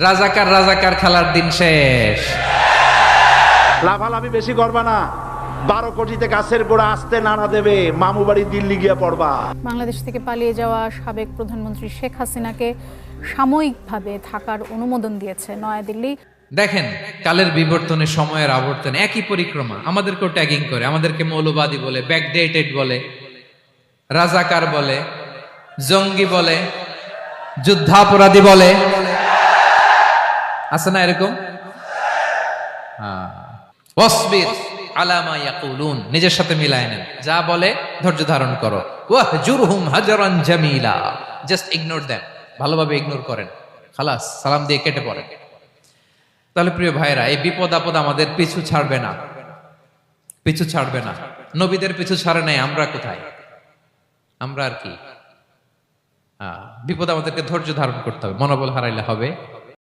রাজাকার রাজাকার খেলার দিন শেষ। লাফালাফি বেশি করবা না। 12 কোটিতে গাছের গোড়া আসতে নাড়া দেবে, মামু বাড়ি দিল্লি গিয়া পড়বা। বাংলাদেশ থেকে পালিয়ে যাওয়া সাবেক প্রধানমন্ত্রী শেখ হাসিনাকে সাময়িকভাবে থাকার অনুমোদন দিয়েছে নয়াদিল্লি। দেখেন, কালের বিবর্তনে, সময়ের আবর্তনে একই পরিক্রমা। আমাদেরকেও ট্যাগিং করে, আমাদেরকে মৌলবাদী বলে, ব্যাকডেটেড বলে, রাজাকার বলে, জঙ্গি বলে, যুদ্ধাপরাধী বলে। আছে না এরকম? ওয়াসবির আলা মা ইয়াকুলুন, নিজের সাথে মিলায় নেন, যা বলে ধৈর্য ধারণ করো। ওয়াহজুরহুম হাজরান জামিলা, জাস্ট ইগনোর দেম, ভালোভাবে ইগনোর করেন, খালাস, সালাম দিয়ে কেটে পড়েন। তাহলে প্রিয় ভাইরা, এই বিপদ আপদ আমাদের পিছু ছাড়বে না, পিছু ছাড়বে না। নবীদের পিছু ছাড়ে নাই, আমরা কোথায়? আমরা আর কি? বিপদ আমাদেরকে ধৈর্য ধারণ করতে হবে, মনোবল হারাইলে হবে